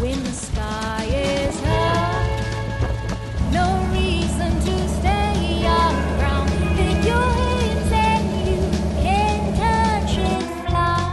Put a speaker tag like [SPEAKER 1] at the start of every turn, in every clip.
[SPEAKER 1] when the sky is high. No reason to stay on ground. Pick your hands and you can touch and fly.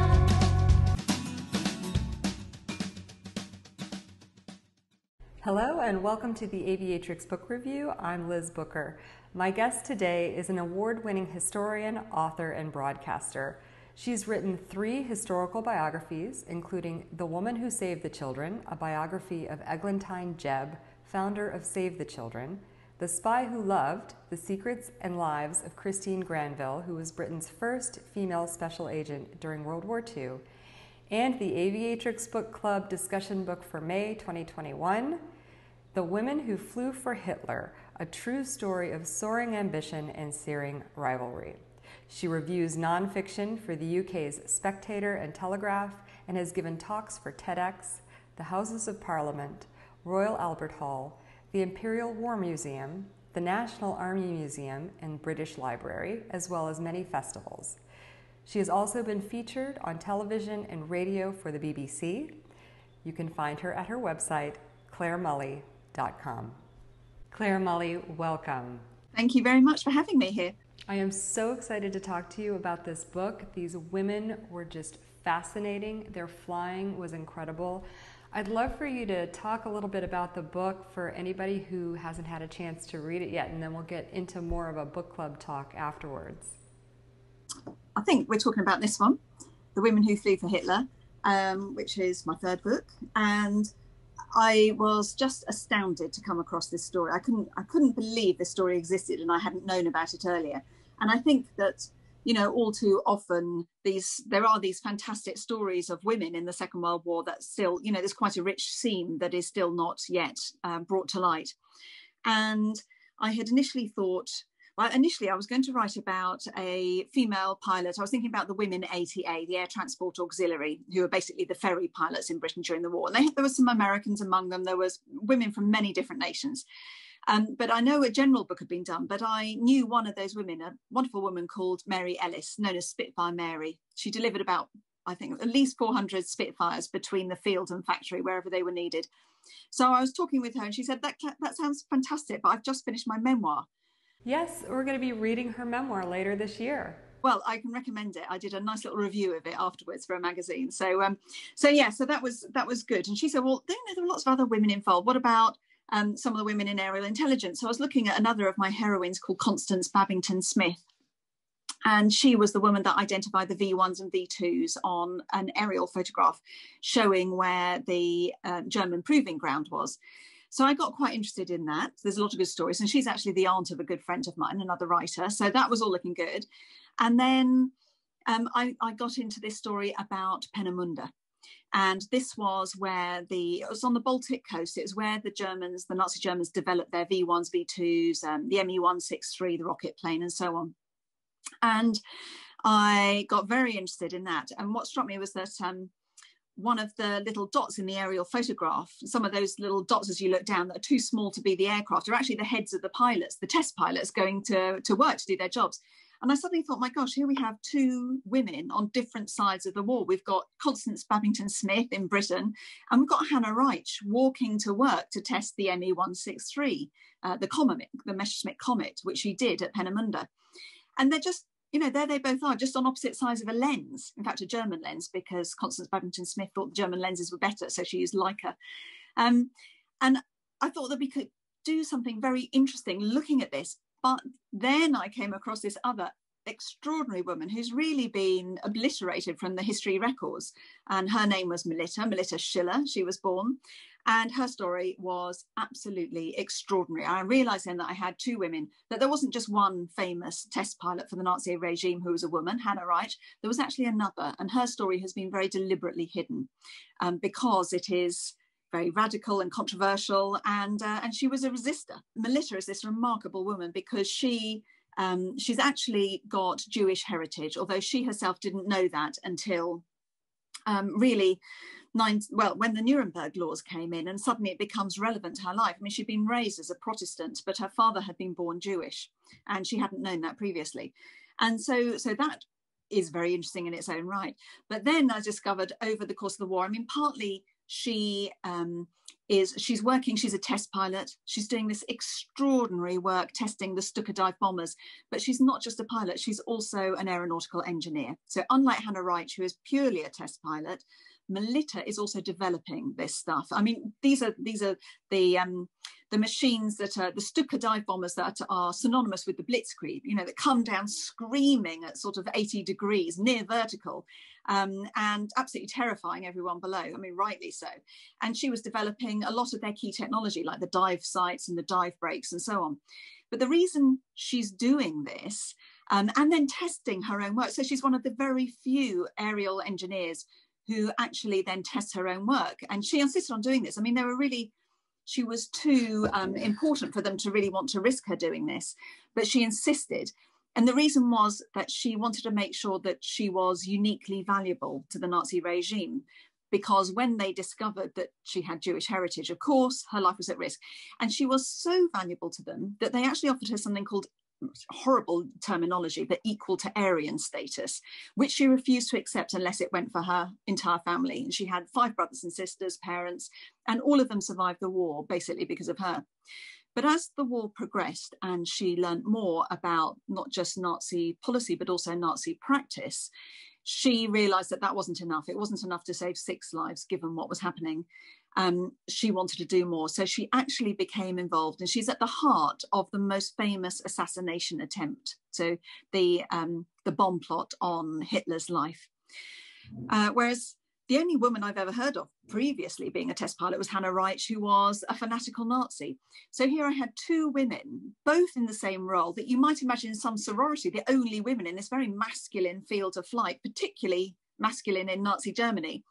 [SPEAKER 2] Hello and welcome to the Aviatrix book review. I'm Liz Booker. My guest today is an award-winning historian, author, and broadcaster. She's written 3 historical biographies, including The Woman Who Saved the Children, a biography of Eglantine Jebb, founder of Save the Children, The Spy Who Loved, The Secrets and Lives of Christine Granville, who was Britain's first female special agent during World War II, and the Aviatrix Book Club discussion book for May 2021, The Women Who Flew for Hitler, a true story of soaring ambition and searing rivalry. She reviews nonfiction for the UK's Spectator and Telegraph and has given talks for TEDx, the Houses of Parliament, Royal Albert Hall, the Imperial War Museum, the National Army Museum and British Library, as well as many festivals. She has also been featured on television and radio for the BBC. You can find her at her website, ClareMulley.com. Clare Mulley, welcome.
[SPEAKER 3] Thank you very much for having me here.
[SPEAKER 2] I am so excited to talk to you about this book. These women were just fascinating. Their flying was incredible. I'd love for you to talk a little bit about the book for anybody who hasn't had a chance to read it yet, and then we'll get into more of a book club talk afterwards.
[SPEAKER 3] I think we're talking about this one, The Women Who Flew for Hitler, which is my 3rd book. And I was just astounded to come across this story. I couldn't believe this story existed and I hadn't known about it earlier. And I think that, you know, all too often there are these fantastic stories of women in the Second World War that still, you know, there's quite a rich seam that is still not yet brought to light. And I had initially thought, well, initially I was going to write about a female pilot. I was thinking about the women ATA, the Air Transport Auxiliary, who were basically the ferry pilots in Britain during the war. And there were some Americans among them. There was women from many different nations. But I know a general book had been done, but I knew one of those women, a wonderful woman called Mary Ellis, known as Spitfire Mary. She delivered about, I think, at least 400 Spitfires between the field and factory, wherever they were needed. So I was talking with her and she said, that sounds fantastic, but I've just finished my memoir.
[SPEAKER 2] Yes, we're going to be reading her memoir later this year.
[SPEAKER 3] Well, I can recommend it. I did a nice little review of it afterwards for a magazine. So that was good. And she said, well, there are lots of other women involved. What about some of the women in aerial intelligence? So I was looking at another of my heroines called Constance Babington Smith. And she was the woman that identified the V1s and V2s on an aerial photograph showing where the German proving ground was. So I got quite interested in that. There's a lot of good stories. And she's actually the aunt of a good friend of mine, another writer. So that was all looking good. And then I got into this story about Peenemünde. And this was where it was on the Baltic coast. It was where the Nazi Germans developed their V1s, V2s, the Me-163, the rocket plane, and so on. And I got very interested in that. And what struck me was that one of the little dots in the aerial photograph, some of those little dots as you look down that are too small to be the aircraft, are actually the heads of the pilots, the test pilots going to work to do their jobs. And I suddenly thought, my gosh, here we have 2 women on different sides of the war. We've got Constance Babington Smith in Britain, and we've got Hannahreich walking to work to test the Me-163, the Messerschmitt Comet, which she did at Peenemünde. And they're just, you know, there they both are, just on opposite sides of a lens, in fact, a German lens, because Constance Babington Smith thought the German lenses were better, so she used Leica. And I thought that we could do something very interesting looking at this. But then I came across this other extraordinary woman who's really been obliterated from the history records. And her name was Melitta Schiller. She was born. And her story was absolutely extraordinary. I realized then that I had 2 women, that there wasn't just one famous test pilot for the Nazi regime who was a woman, Hannahreich. There was actually another. And her story has been very deliberately hidden because it is very radical and controversial, and she was a resistor. Melitta is this remarkable woman because she's actually got Jewish heritage, although she herself didn't know that until when the Nuremberg laws came in, and suddenly it becomes relevant to her life. I mean, she'd been raised as a Protestant, but her father had been born Jewish, and she hadn't known that previously. And so that is very interesting in its own right. But then I discovered over the course of the war, I mean, partly She's a test pilot. She's doing this extraordinary work testing the Stuka dive bombers, but she's not just a pilot, she's also an aeronautical engineer. So unlike Hannahreich, who is purely a test pilot, Melitta is also developing this stuff. I mean, these are the machines that are the Stuka dive bombers that are synonymous with the Blitzkrieg, you know, that come down screaming at sort of 80 degrees, near vertical, and absolutely terrifying everyone below. I mean, rightly so. And she was developing a lot of their key technology, like the dive sights and the dive brakes and so on. But the reason she's doing this, and then testing her own work, so she's one of the very few aerial engineers who actually then tests her own work. And she insisted on doing this. I mean, she was too important for them to really want to risk her doing this, but she insisted. And the reason was that she wanted to make sure that she was uniquely valuable to the Nazi regime, because when they discovered that she had Jewish heritage, of course, her life was at risk. And she was so valuable to them that they actually offered her something called, horrible terminology, but equal to Aryan status, which she refused to accept unless it went for her entire family. And she had 5 brothers and sisters, parents, and all of them survived the war basically because of her. But as the war progressed and she learned more about not just Nazi policy, but also Nazi practice, she realized that wasn't enough. It wasn't enough to save 6 lives, given what was happening. She wanted to do more. So she actually became involved, and she's at the heart of the most famous assassination attempt. So the bomb plot on Hitler's life. Whereas the only woman I've ever heard of previously being a test pilot was Hannahreich, who was a fanatical Nazi. So here I had 2 women, both in the same role, that you might imagine in some sorority, the only women in this very masculine field of flight, particularly masculine in Nazi Germany.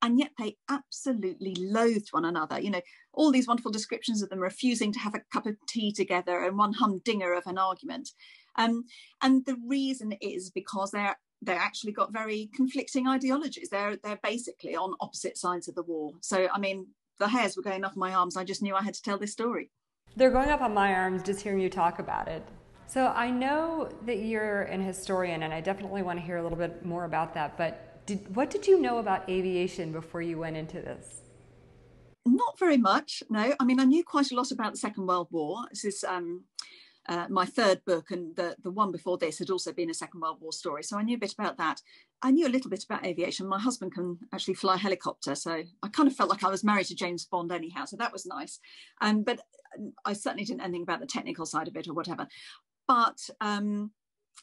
[SPEAKER 3] And yet they absolutely loathed one another. You know, all these wonderful descriptions of them refusing to have a cup of tea together and one humdinger of an argument. And the reason is because they actually got very conflicting ideologies. They're basically on opposite sides of the war. So, I mean, the hairs were going up my arms. I just knew I had to tell this story.
[SPEAKER 2] They're going up on my arms just hearing you talk about it. So I know that you're an historian, and I definitely want to hear a little bit more about that. But what did you know about aviation before you went into this?
[SPEAKER 3] Not very much, no. I mean, I knew quite a lot about the Second World War. This is my 3rd book, and the one before this had also been a Second World War story. So I knew a bit about that. I knew a little bit about aviation. My husband can actually fly a helicopter, so I kind of felt like I was married to James Bond anyhow, so that was nice. But I certainly didn't know anything about the technical side of it or whatever. But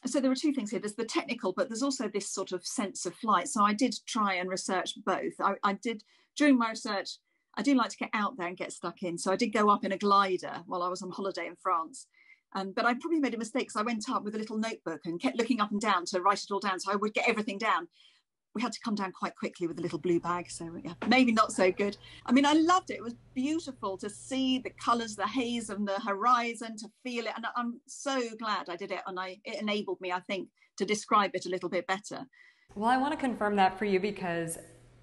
[SPEAKER 3] so there were 2 things here. There's the technical, but there's also this sort of sense of flight. So I did try and research both. I did, during my research, I do like to get out there and get stuck in. So I did go up in a glider while I was on holiday in France. But I probably made a mistake because I went up with a little notebook and kept looking up and down to write it all down so I would get everything down. We had to come down quite quickly with a little blue bag, so yeah, maybe not so good. I mean, I loved it. It was beautiful to see the colours, the haze and the horizon, to feel it. And I'm so glad I did it. And it enabled me, I think, to describe it a little bit better.
[SPEAKER 2] Well, I want to confirm that for you, because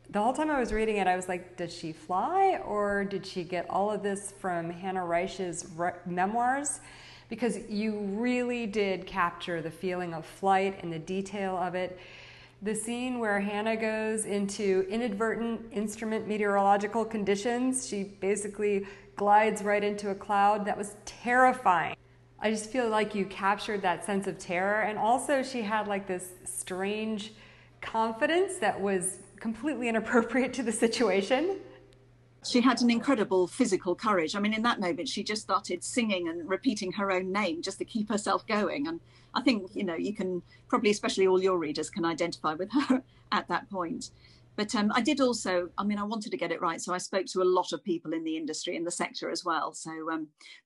[SPEAKER 2] the whole time I was reading it, I was like, did she fly, or did she get all of this from Hannahreich's memoirs? Because you really did capture the feeling of flight and the detail of it. The scene where Hannah goes into inadvertent instrument meteorological conditions, she basically glides right into a cloud. That was terrifying. I just feel like you captured that sense of terror. And also she had like this strange confidence that was completely inappropriate to the situation.
[SPEAKER 3] She had an incredible physical courage. I mean, in that moment, she just started singing and repeating her own name just to keep herself going. And I think, you know, you can probably, especially all your readers, can identify with her at that point. But I did also, I mean, I wanted to get it right. So I spoke to a lot of people in the industry, in the sector as well. So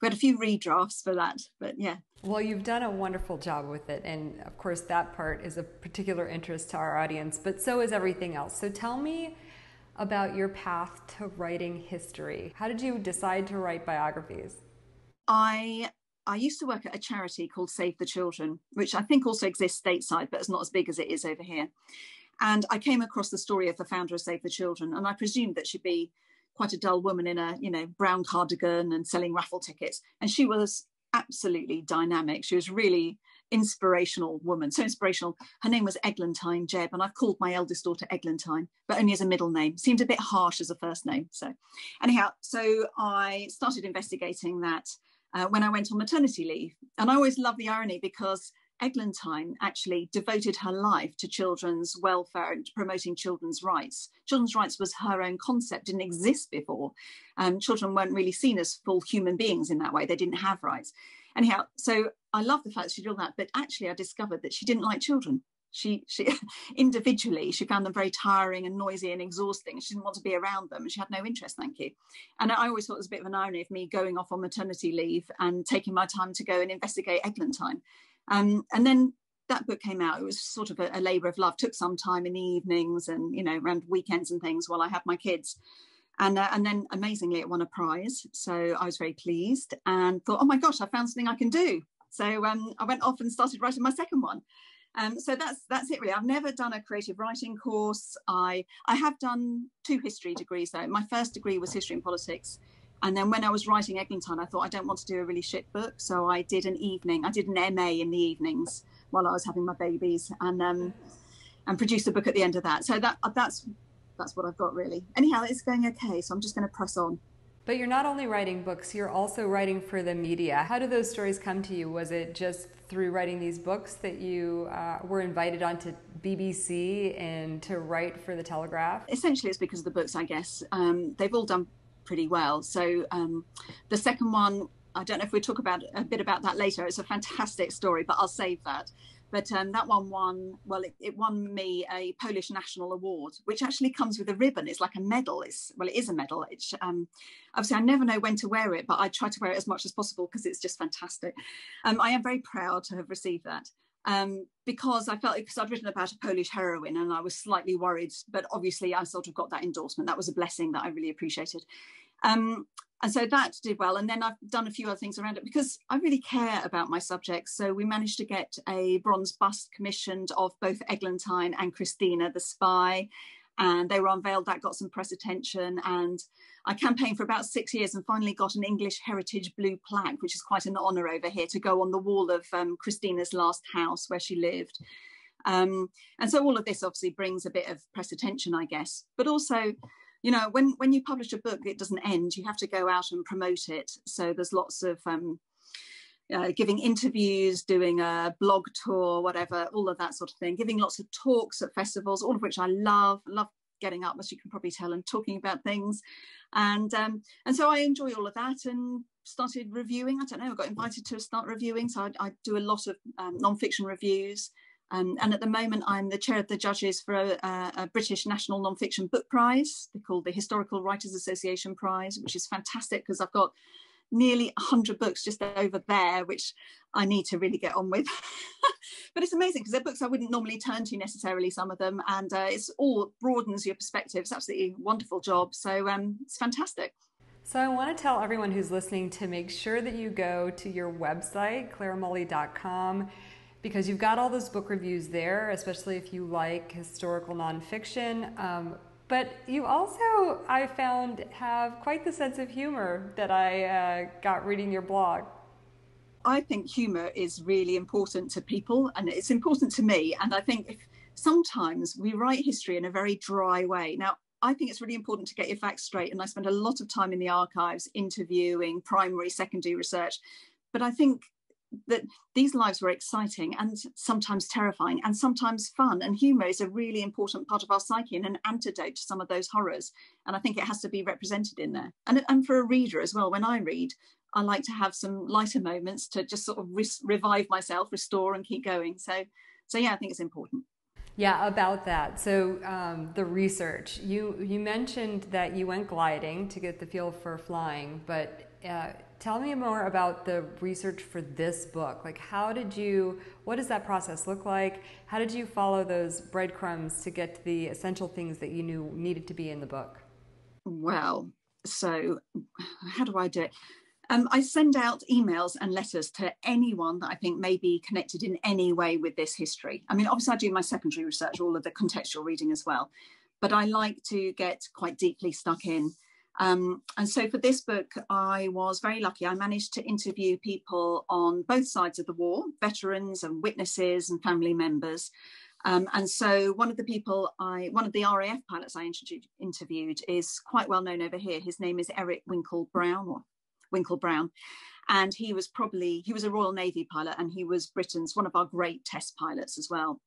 [SPEAKER 3] we had a few redrafts for that, but yeah.
[SPEAKER 2] Well, you've done a wonderful job with it. And of course, that part is of particular interest to our audience, but so is everything else. So tell me about your path to writing history. How did you decide to write biographies?
[SPEAKER 3] I used to work at a charity called Save the Children, which I think also exists stateside, but it's not as big as it is over here. And I came across the story of the founder of Save the Children, and I presumed that she'd be quite a dull woman in a, you know, brown cardigan and selling raffle tickets. And she was absolutely dynamic. She was really inspirational woman, so inspirational. Her name was Eglantine Jebb, and I've called my eldest daughter Eglantine, but only as a middle name. Seemed a bit harsh as a first name. So anyhow, so I started investigating that when I went on maternity leave. And I always love the irony, because Eglantine actually devoted her life to children's welfare and promoting children's rights. Children's rights was her own concept, didn't exist before. Children weren't really seen as full human beings in that way. They didn't have rights. Anyhow, so I love the fact that she did all that, but actually I discovered that she didn't like children. She individually, she found them very tiring and noisy and exhausting. She didn't want to be around them, and she had no interest, thank you. And I always thought it was a bit of an irony of me going off on maternity leave and taking my time to go and investigate Eglantine. And then that book came out. It was sort of a labour of love. Took some time in the evenings and, you know, around weekends and things while I had my kids. And then amazingly it won a prize. So I was very pleased and thought, oh my gosh, I found something I can do. So I went off and started writing my second one. So that's it really. I've never done a creative writing course. I have done 2 history degrees though. My first degree was history and politics. And then when I was writing Eglantine, I thought I don't want to do a really shit book. So I did an MA in the evenings while I was having my babies, and produced a book at the end of that. So that's what I've got really. Anyhow, it's going okay. So I'm just going to press on.
[SPEAKER 2] But you're not only writing books, you're also writing for the media. How did those stories come to you? Was it just through writing these books that you were invited onto BBC and to write for the Telegraph?
[SPEAKER 3] Essentially, it's because of the books, I guess. They've all done pretty well. So the second one, I don't know if we'll talk about a bit about that later. It's a fantastic story, but I'll save that. But that one won, well, it won me a Polish National Award, which actually comes with a ribbon. It's like a medal. It is a medal. It's, obviously, I never know when to wear it, but I try to wear it as much as possible because it's just fantastic. I am very proud to have received that. Because I'd written about a Polish heroine and I was slightly worried, but obviously I sort of got that endorsement. That was a blessing that I really appreciated. And so that did well. And then I've done a few other things around it because I really care about my subjects. So we managed to get a bronze bust commissioned of both Eglantine and Christina the spy. And they were unveiled. That got some press attention. And I campaigned for about 6 years and finally got an English Heritage Blue plaque, which is quite an honour over here, to go on the wall of Christina's last house where she lived. And so all of this obviously brings a bit of press attention, I guess. But also, you know, when you publish a book, it doesn't end. You have to go out and promote it. So there's lots of giving interviews, doing a blog tour, whatever, all of that sort of thing, giving lots of talks at festivals, all of which I love getting up, as you can probably tell, and talking about things. And so I enjoy all of that and started reviewing. I don't know, I got invited to start reviewing. So I do a lot of non-fiction reviews. And at the moment, I'm the chair of the judges for a British National Non-Fiction Book Prize. They're called the Historical Writers Association Prize, which is fantastic because I've got nearly 100 books just over there, which I need to really get on with. But it's amazing because they're books I wouldn't normally turn to necessarily, some of them. And it's all broadens your perspective. It's absolutely a wonderful job. So it's fantastic.
[SPEAKER 2] So I want to tell everyone who's listening to make sure that you go to your website, claremully.com, because you've got all those book reviews there, especially if you like historical nonfiction. But you also, I found, have quite the sense of humor that I got reading your blog.
[SPEAKER 3] I think humour is really important to people, and it's important to me. And I think sometimes we write history in a very dry way. Now, I think it's really important to get your facts straight. And I spend a lot of time in the archives interviewing primary, secondary research. But I think that these lives were exciting and sometimes terrifying and sometimes fun, and humour is a really important part of our psyche and an antidote to some of those horrors, and I think it has to be represented in there. And for a reader as well, when I read, I like to have some lighter moments to just sort of revive myself, restore and keep going. So yeah, I think it's important.
[SPEAKER 2] Yeah, about that. So the research, you mentioned that you went gliding to get the feel for flying, but tell me more about the research for this book. Like, what does that process look like? How did you follow those breadcrumbs to get to the essential things that you knew needed to be in the book? Well,
[SPEAKER 3] so how do I do it? I send out emails and letters to anyone that I think may be connected in any way with this history. I mean, obviously I do my secondary research, all of the contextual reading as well, but I like to get quite deeply stuck in. And so for this book, I was very lucky. I managed to interview people on both sides of the war, veterans and witnesses and family members. And so one of the RAF pilots I interviewed is quite well known over here. His name is Eric Winkle Brown. And he was a Royal Navy pilot, and he was Britain's one of our great test pilots as well.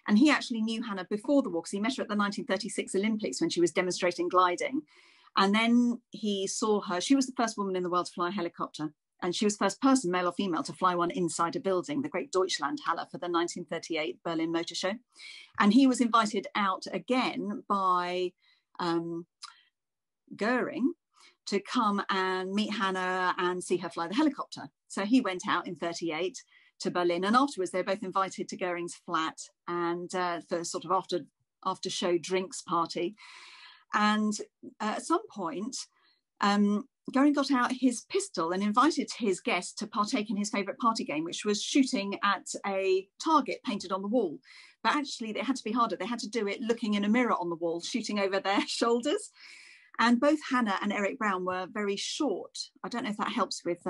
[SPEAKER 3] And he actually knew Hannah before the war, because he met her at the 1936 Olympics when she was demonstrating gliding. And then he saw her. She was the first woman in the world to fly a helicopter. And she was the first person, male or female, to fly one inside a building, the Great Deutschlandhalle, for the 1938 Berlin Motor Show. And he was invited out again by Goering to come and meet Hannah and see her fly the helicopter. So he went out in 38 to Berlin. And afterwards, they were both invited to Goering's flat and for sort of after show drinks party. And at some point, Goering got out his pistol and invited his guests to partake in his favourite party game, which was shooting at a target painted on the wall. But actually, it had to be harder. They had to do it looking in a mirror on the wall, shooting over their shoulders. And both Hannah and Eric Brown were very short. I don't know if that helps with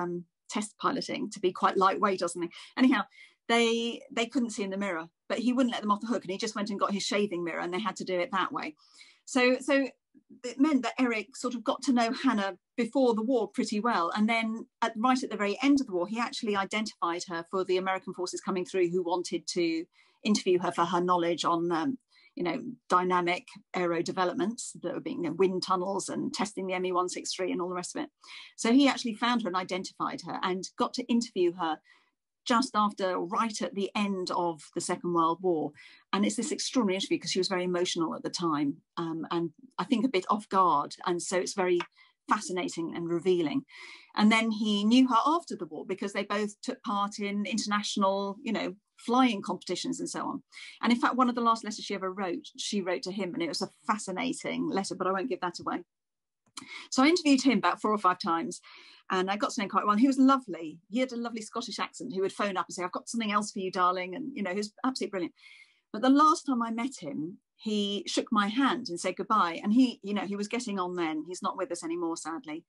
[SPEAKER 3] test piloting, to be quite lightweight or something. Anyhow, they couldn't see in the mirror, but he wouldn't let them off the hook, and he just went and got his shaving mirror, and they had to do it that way. So it meant that Eric sort of got to know Hannah before the war pretty well. And then right at the very end of the war, he actually identified her for the American forces coming through who wanted to interview her for her knowledge on, dynamic aero developments that were being wind tunnels and testing the ME-163 and all the rest of it. So he actually found her and identified her and got to interview her just after, right at the end of the Second World War. And it's this extraordinary interview because she was very emotional at the time, and I think a bit off guard. And so it's very fascinating and revealing. And then he knew her after the war because they both took part in international, flying competitions and so on. And in fact, one of the last letters she ever wrote, she wrote to him, and it was a fascinating letter, but I won't give that away. So I interviewed him about 4 or 5 times, and I got to know him quite well. He was lovely. He had a lovely Scottish accent. He would phone up and say, "I've got something else for you, darling." And, he was absolutely brilliant. But the last time I met him, he shook my hand and said goodbye. And he was getting on then. He's not with us anymore, sadly.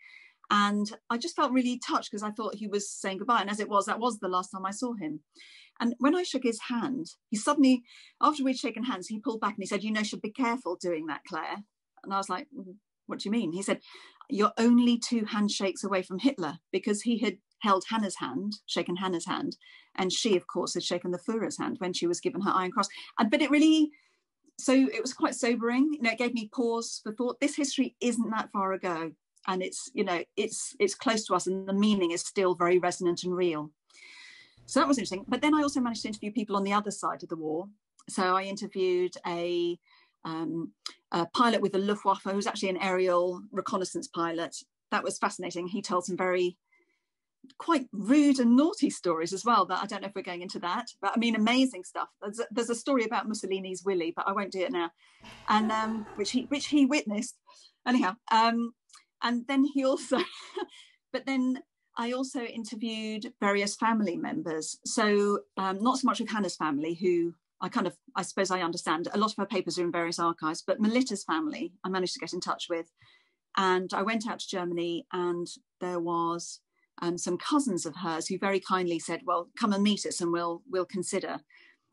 [SPEAKER 3] And I just felt really touched because I thought he was saying goodbye. And as it was, that was the last time I saw him. And when I shook his hand, he suddenly, after we'd shaken hands, he pulled back and he said, "You should be careful doing that, Claire." And I was like, "What do you mean?" He said, "You're only 2 handshakes away from Hitler," because he had held Hannah's hand, shaken Hannah's hand, and she, of course, had shaken the Führer's hand when she was given her Iron Cross. But it was quite sobering. It gave me pause for thought. This history isn't that far ago, and it's close to us, and the meaning is still very resonant and real. So that was interesting. But then I also managed to interview people on the other side of the war. So I interviewed a pilot with the Luftwaffe, who was actually an aerial reconnaissance pilot. That was fascinating. He told some very quite rude and naughty stories as well, that I don't know if we're going into that, but I mean, amazing stuff. There's a story about Mussolini's Willy, but I won't do it now, and which he witnessed. Anyhow, and then he also, but then I also interviewed various family members. So not so much with Hannah's family, who I suppose I understand. A lot of her papers are in various archives, but Melitta's family, I managed to get in touch with. And I went out to Germany, and there was some cousins of hers who very kindly said, "Well, come and meet us and we'll consider."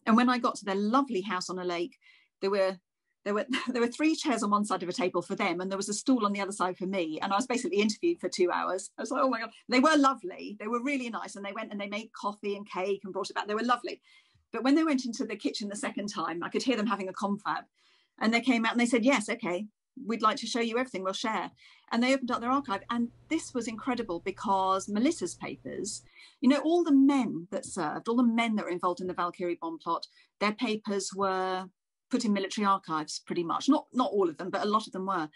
[SPEAKER 3] And when I got to their lovely house on a lake, there were 3 chairs on one side of a table for them, and there was a stool on the other side for me. And I was basically interviewed for 2 hours. I was like, oh my God. They were lovely. They were really nice. And they went and they made coffee and cake and brought it back. They were lovely. But when they went into the kitchen the second time, I could hear them having a confab. And they came out and they said, "Yes, okay, we'd like to show you everything, we'll share." And they opened up their archive. And this was incredible because Melitta's papers, all the men that served, all the men that were involved in the Valkyrie bomb plot, their papers were put in military archives pretty much. Not all of them, but a lot of them were.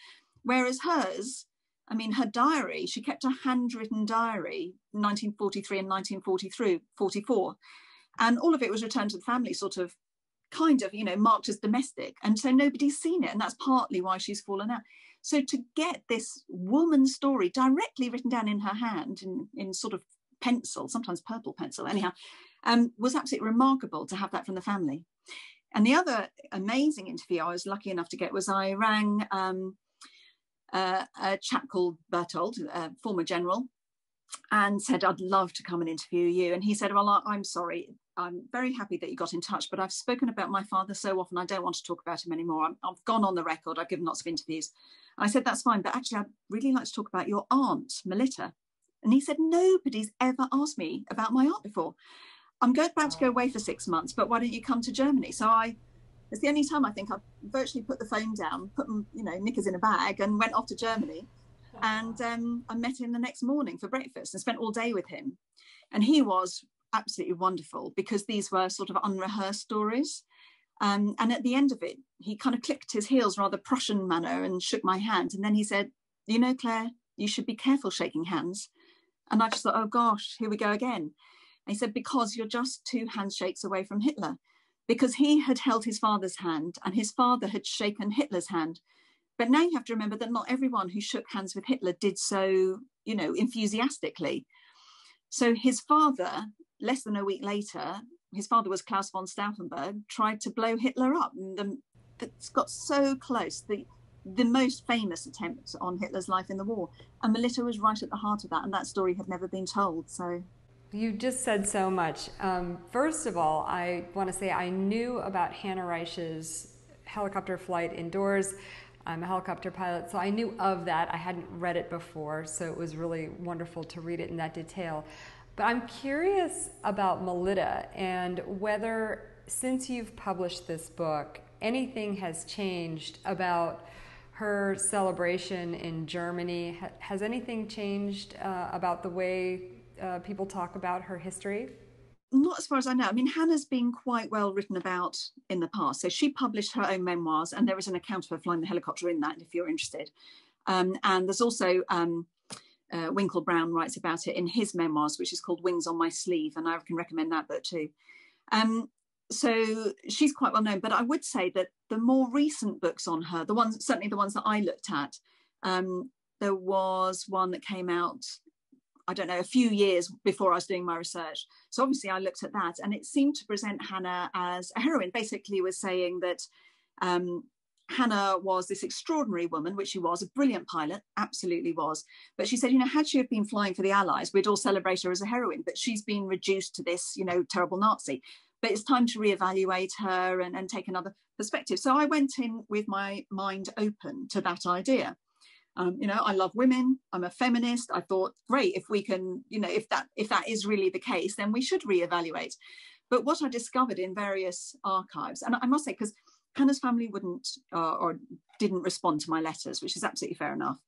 [SPEAKER 3] Whereas hers, her diary, she kept a handwritten diary, 1943 and 1944. And all of it was returned to the family marked as domestic. And so nobody's seen it. And that's partly why she's fallen out. So to get this woman's story directly written down in her hand in sort of pencil, sometimes purple pencil, anyhow, was absolutely remarkable to have that from the family. And the other amazing interview I was lucky enough to get was I rang a chap called Berthold, a former general, and said, I'd love to come and interview you. And he said, well, I'm sorry. I'm very happy that you got in touch, but I've spoken about my father so often, I don't want to talk about him anymore. I've gone on the record. I've given lots of interviews. And I said, that's fine. But actually, I'd really like to talk about your aunt, Melitta. And he said, nobody's ever asked me about my aunt before. I'm about to go away for 6 months, but why don't you come to Germany? So it's the only time I think I've virtually put the phone down, put knickers in a bag and went off to Germany. And I met him the next morning for breakfast and spent all day with him. And he was absolutely wonderful because these were sort of unrehearsed stories. And at the end of it, he kind of clicked his heels rather Prussian manner and shook my hand. And then he said, Claire, you should be careful shaking hands. And I just thought, oh gosh, here we go again. And he said, because you're just 2 handshakes away from Hitler. Because he had held his father's hand and his father had shaken Hitler's hand. But now you have to remember that not everyone who shook hands with Hitler did so, enthusiastically. So his father, less than a week later, his father was Claus von Stauffenberg, tried to blow Hitler up. And it's got so close, the most famous attempt on Hitler's life in the war. And Melitta was right at the heart of that. And that story had never been told. So
[SPEAKER 2] you just said so much. First of all, I want to say I knew about Hannahreich's helicopter flight indoors. I'm a helicopter pilot, so I knew of that. I hadn't read it before, so it was really wonderful to read it in that detail. But I'm curious about Melitta and whether, since you've published this book, anything has changed about her celebration in Germany. Has anything changed about the way people talk about her history?
[SPEAKER 3] Not as far as I know. I mean, Hannah's been quite well written about in the past. So she published her own memoirs, and there is an account of her flying the helicopter in that, if you're interested. And there's also Winkle Brown writes about it in his memoirs, which is called Wings on My Sleeve, and I can recommend that book too. So she's quite well known. But I would say that the more recent books on her, certainly the ones that I looked at, there was one that came out, I don't know, a few years before I was doing my research. So obviously I looked at that, and it seemed to present Hannah as a heroine. Basically was saying that Hannah was this extraordinary woman, which she was, a brilliant pilot, absolutely was. But she said, had she have been flying for the Allies, we'd all celebrate her as a heroine, but she's been reduced to this, terrible Nazi. But it's time to reevaluate her and take another perspective. So I went in with my mind open to that idea. I love women. I'm a feminist. I thought, great, if we can, if that is really the case, then we should reevaluate. But what I discovered in various archives, and I must say, because Hannah's family wouldn't or didn't respond to my letters, which is absolutely fair enough.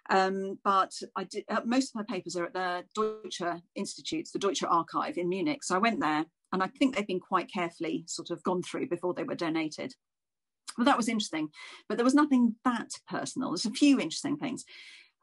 [SPEAKER 3] But I did. Most of her papers are at the Deutsche Institutes, the Deutsche Archive in Munich. So I went there, and I think they've been quite carefully sort of gone through before they were donated. Well, that was interesting, but there was nothing that personal. There's a few interesting things.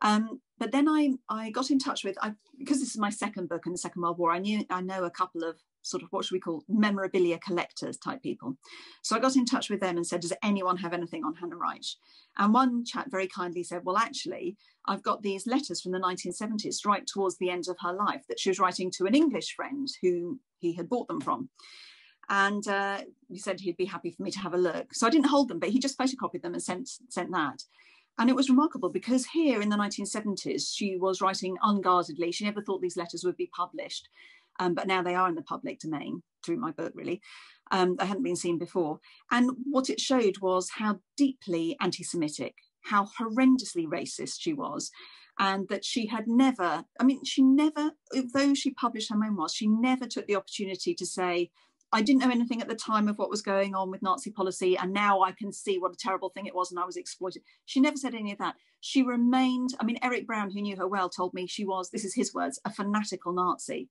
[SPEAKER 3] But then I got in touch with, because this is my second book in the Second World War, I know a couple of sort of, what should we call, memorabilia collectors type people. So I got in touch with them and said, does anyone have anything on Hannahreich? And one chap very kindly said, well, actually, I've got these letters from the 1970s, right towards the end of her life, that she was writing to an English friend who he had bought them from. And he said he'd be happy for me to have a look. So I didn't hold them, but he just photocopied them and sent that. And it was remarkable because here in the 1970s, she was writing unguardedly. She never thought these letters would be published. But now they are in the public domain through my book, really. They hadn't been seen before. And what it showed was how deeply anti-Semitic, how horrendously racist she was. And that she had never, although she published her memoirs, she never took the opportunity to say, I didn't know anything at the time of what was going on with Nazi policy, and now I can see what a terrible thing it was, and I was exploited. She never said any of that. She remained, Eric Brown, who knew her well, told me she was, this is his words, a fanatical Nazi.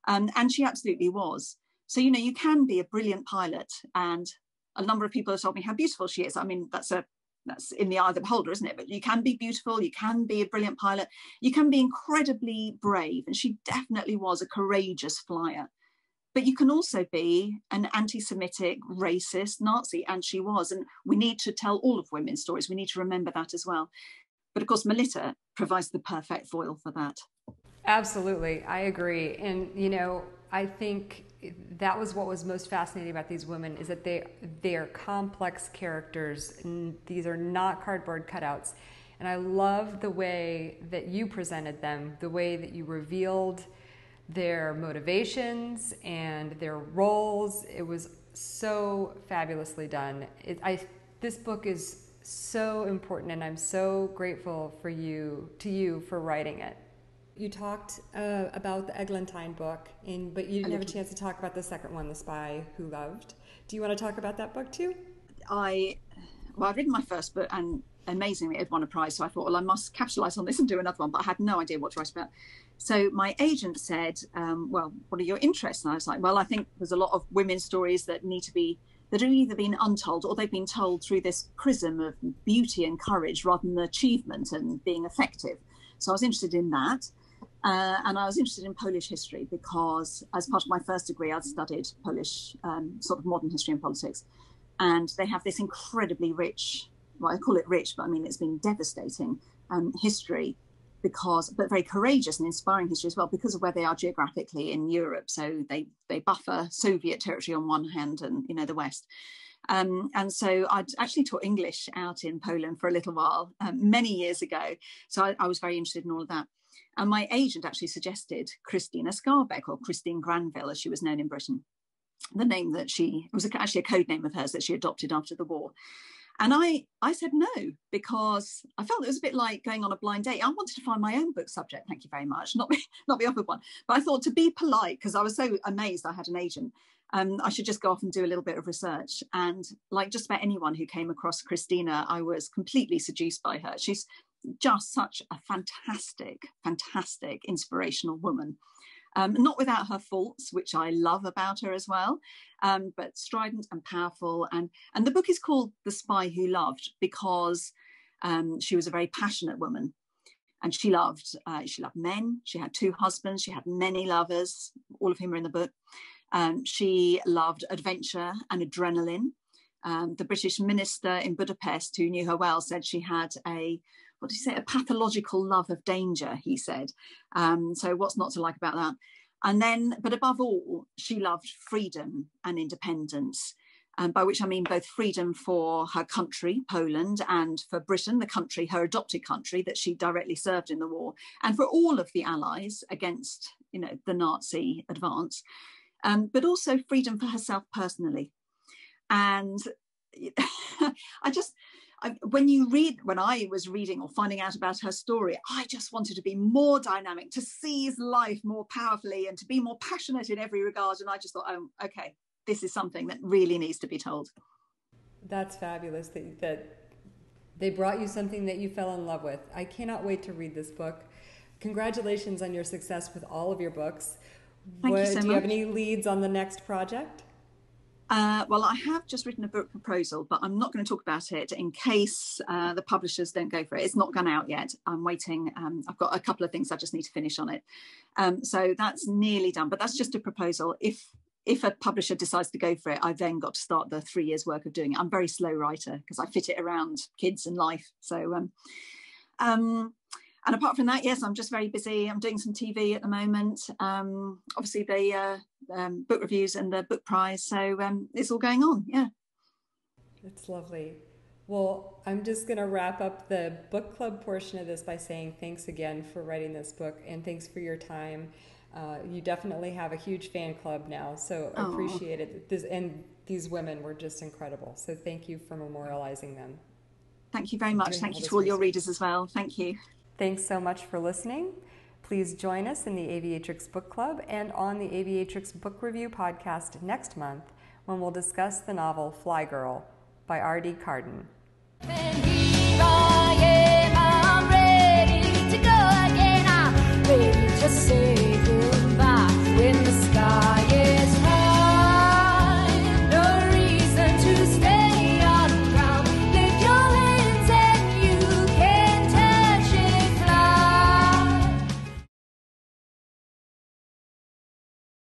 [SPEAKER 3] And she absolutely was. So, you can be a brilliant pilot, and a number of people have told me how beautiful she is. That's in the eye of the beholder, isn't it? But you can be beautiful, you can be a brilliant pilot, you can be incredibly brave, and she definitely was a courageous flyer. But you can also be an anti-Semitic, racist Nazi, and she was. And we need to tell all of women's stories. We need to remember that as well. But of course, Melitta provides the perfect foil for that.
[SPEAKER 2] Absolutely, I agree. And, I think that was what was most fascinating about these women, is that they are complex characters, and these are not cardboard cutouts. And I love the way that you presented them, the way that you revealed their motivations and their roles. It was so fabulously done. This book is so important, and I'm so grateful to you for writing it. You talked about the Eglantine book, but you didn't have a chance to talk about the second one, The Spy Who Loved. Do you want to talk about that book too?
[SPEAKER 3] I'd written my first book, and amazingly it had won a prize, so I thought, well, I must capitalize on this and do another one, but I had no idea what to write about. So my agent said, well, what are your interests? And I was like, well, I think there's a lot of women's stories that have either been untold or they've been told through this prism of beauty and courage rather than achievement and being effective. So I was interested in that. And I was interested in Polish history because as part of my first degree, I'd studied Polish sort of modern history and politics. And they have this incredibly rich, well, I call it rich, but I mean, it's been devastating history, but very courageous and inspiring history as well, because of where they are geographically in Europe. So they buffer Soviet territory on one hand and, the West. And so I'd actually taught English out in Poland for a little while, many years ago. So I was very interested in all of that. And my agent actually suggested Christina Skarbek, or Christine Granville, as she was known in Britain. The name that it was actually a code name of hers that she adopted after the war. And I said no, because I felt it was a bit like going on a blind date. I wanted to find my own book subject, thank you very much, not be offered one. But I thought, to be polite, because I was so amazed I had an agent, I should just go off and do a little bit of research. And like just about anyone who came across Christina, I was completely seduced by her. She's just such a fantastic, fantastic, inspirational woman. Not without her faults, which I love about her as well, but strident and powerful. And the book is called The Spy Who Loved because she was a very passionate woman, and she loved men. She had 2 husbands. She had many lovers, all of whom are in the book. She loved adventure and adrenaline. The British minister in Budapest, who knew her well, said she had a pathological love of danger, he said. So what's not to like about that? And then, but above all, she loved freedom and independence, by which I mean both freedom for her country, Poland, and for Britain, the country, her adopted country that she directly served in the war, and for all of the Allies against, the Nazi advance, but also freedom for herself personally. And when I was reading or finding out about her story, I just wanted to be more dynamic, to seize life more powerfully and to be more passionate in every regard. And I just thought, oh, okay, this is something that really needs to be told.
[SPEAKER 2] That's fabulous that they brought you something that you fell in love with. I cannot wait to read this book. Congratulations on your success with all of your books.
[SPEAKER 3] Thank you so much.
[SPEAKER 2] Do you have any leads on the next project?
[SPEAKER 3] Well, I have just written a book proposal, but I'm not going to talk about it in case the publishers don't go for it. It's not gone out yet. I'm waiting. I've got a couple of things I just need to finish on it. So that's nearly done, but that's just a proposal. If a publisher decides to go for it, I've then got to start the 3 years work of doing it. I'm a very slow writer because I fit it around kids and life. So, and apart from that, yes, I'm just very busy. I'm doing some TV at the moment. Obviously, the book reviews and the book prize. So it's all going on. Yeah.
[SPEAKER 2] That's lovely. Well, I'm just going to wrap up the book club portion of this by saying thanks again for writing this book, and thanks for your time. You definitely have a huge fan club now, so I appreciate it. And these women were just incredible. So thank you for memorializing them.
[SPEAKER 3] Thank you very much. Thank you to all your readers as well. Thank you.
[SPEAKER 2] Thanks so much for listening. Please join us in the Aviatrix Book Club and on the Aviatrix Book Review podcast next month, when we'll discuss the novel Fly Girl by R.D. Carden.
[SPEAKER 1] And here I am, I'm ready to go again. I'm ready to say